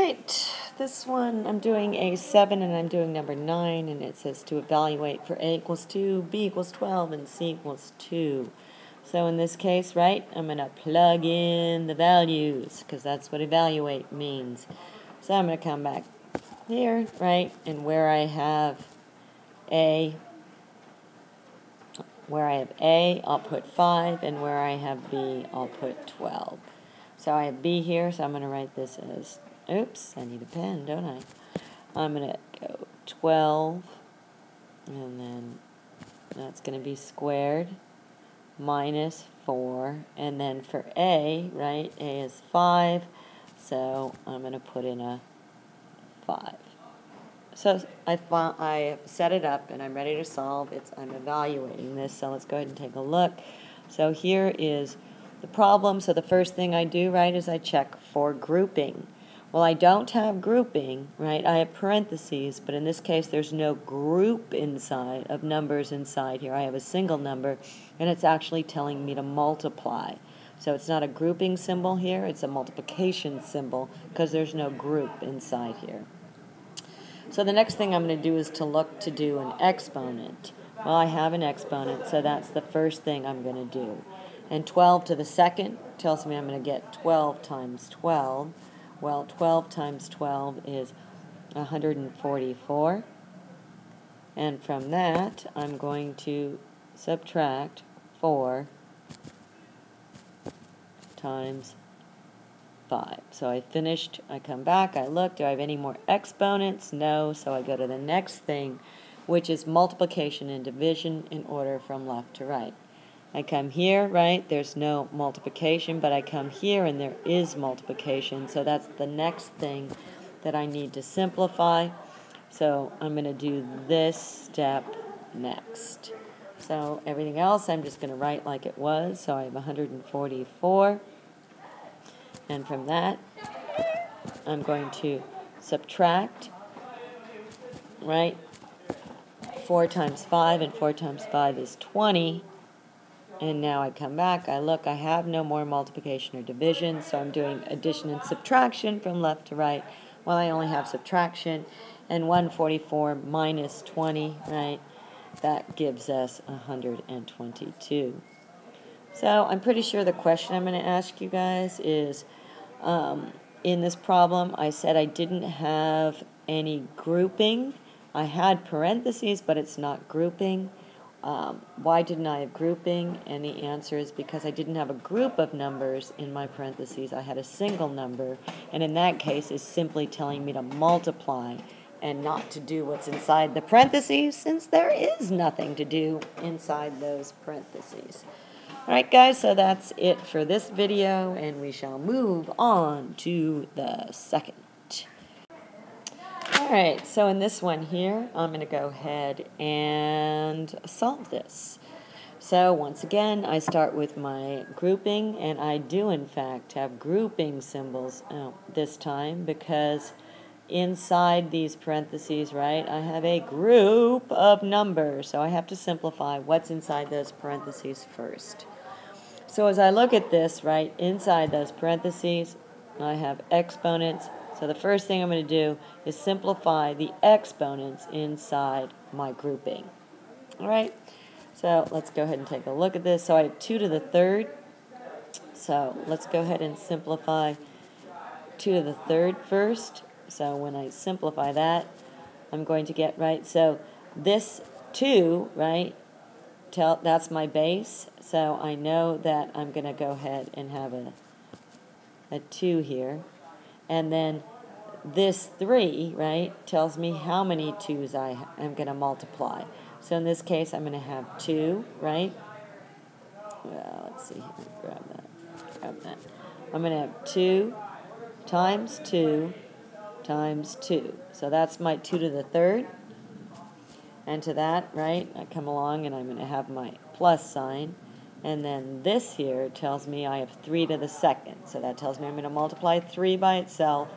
right, this one I'm doing a 7 and I'm doing number 9, and it says to evaluate for A equals 2, B equals 12, and C equals 2. So in this case, right, I'm going to plug in the values because that's what evaluate means. So I'm going to come back here, right, and where I have A, I'll put 5, and where I have B, I'll put 12. So I have B here, so I'm going to write this as, oops, I need a pen, don't I? I'm going to go 12, and then that's going to be squared, minus 4, and then for A, right, A is 5, so I'm going to put in a 5. So I set it up, and I'm ready to solve. I'm evaluating this, so let's go ahead and take a look. So here is the problem. So the first thing I do, right, is I check for grouping. Well, I don't have grouping, right? I have parentheses, but in this case, there's no group inside of numbers inside here. I have a single number, and it's actually telling me to multiply. So it's not a grouping symbol here, it's a multiplication symbol because there's no group inside here. So the next thing I'm going to do is to look to do an exponent. Well, I have an exponent, so that's the first thing I'm going to do. And 12 to the second tells me I'm going to get 12 times 12. Well, 12 times 12 is 144. And from that, I'm going to subtract 4 times 5. So I finished, I come back, I look, do I have any more exponents? No, so I go to the next thing, which is multiplication and division in order from left to right. I come here, right, there's no multiplication, but I come here and there is multiplication, so that's the next thing that I need to simplify. So I'm going to do this step next. So everything else I'm just going to write like it was, so I have 144. And from that, I'm going to subtract, right, 4 times 5, and 4 times 5 is 20. And now I come back, I look, I have no more multiplication or division, so I'm doing addition and subtraction from left to right. Well, I only have subtraction, and 144 minus 20, right, that gives us 122. So I'm pretty sure the question I'm going to ask you guys is, in this problem, I said I didn't have any grouping. I had parentheses, but it's not grouping. Why didn't I have grouping? And the answer is because I didn't have a group of numbers in my parentheses. I had a single number, and in that case, it's simply telling me to multiply and not to do what's inside the parentheses, since there is nothing to do inside those parentheses. Alright guys, so that's it for this video, and we shall move on to the second. Alright, so in this one here, I'm going to go ahead and solve this. So once again, I start with my grouping, and I do in fact have grouping symbols this time, because inside these parentheses, right, I have a group of numbers, so I have to simplify what's inside those parentheses first. So as I look at this, right, inside those parentheses, I have exponents. So the first thing I'm going to do is simplify the exponents inside my grouping. All right, so let's go ahead and take a look at this. So I have 2 to the third. So let's go ahead and simplify 2 to the third first. So when I simplify that, I'm going to get, right, so this 2, right, that's my base, so I know that I'm going to go ahead and have a 2 here. And then this 3, right, tells me how many 2's I am going to multiply. So in this case, I'm going to have 2, right? Well, let's see here. Grab that. I'm going to have 2 times 2 times 2. So that's my 2 to the third. And to that, right, I come along and I'm going to have my plus sign. And then this here tells me I have 3 to the second. So that tells me I'm going to multiply 3 by itself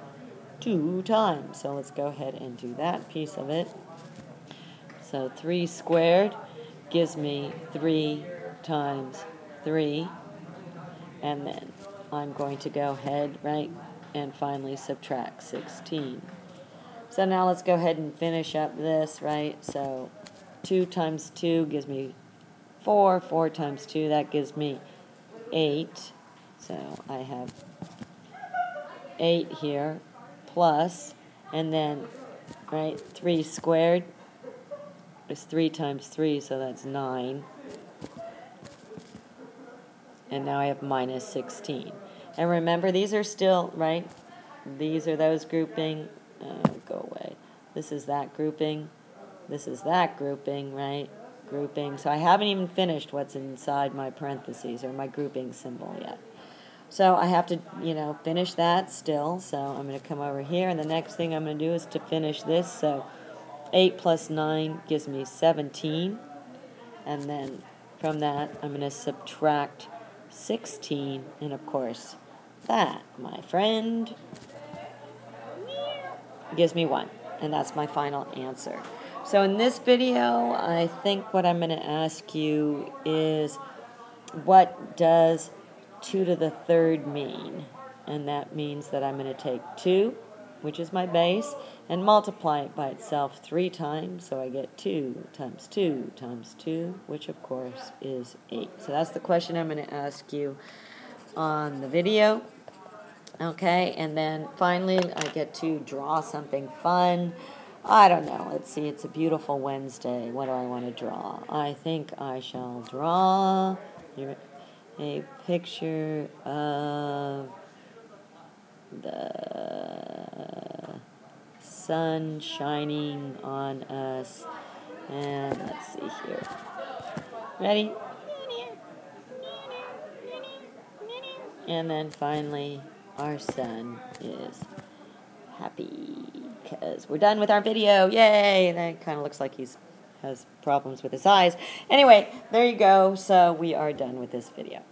2 times. So let's go ahead and do that piece of it. So 3 squared gives me 3 times 3. And then I'm going to go ahead, right, and finally subtract 16. So now let's go ahead and finish up this, right? So 2 times 2 gives me 4. 4 times 2, that gives me 8. So I have 8 here, plus, and then, right, 3 squared is 3 times 3, so that's 9. And now I have minus 16. And remember, these are still, right, these are those grouping. Go away. This is that grouping. This is that grouping, right? Grouping. So I haven't even finished what's inside my parentheses or my grouping symbol yet. So I have to, finish that still. So I'm going to come over here, and the next thing I'm going to do is to finish this. So 8 plus 9 gives me 17. And then from that, I'm going to subtract 16. And of course, that, my friend, gives me 1. And that's my final answer. So in this video, I think what I'm going to ask you is, what does 2 to the third mean? And that means that I'm going to take 2, which is my base, and multiply it by itself 3 times. So I get 2 times 2 times 2, which of course is 8. So that's the question I'm going to ask you on the video. Okay, and then finally I get to draw something fun. I don't know. Let's see. It's a beautiful Wednesday. What do I want to draw? I think I shall draw a picture of the sun shining on us. And let's see here. Ready? And then finally, our son is happy because we're done with our video. Yay! And that kind of looks like has problems with his eyes. Anyway, there you go. So we are done with this video.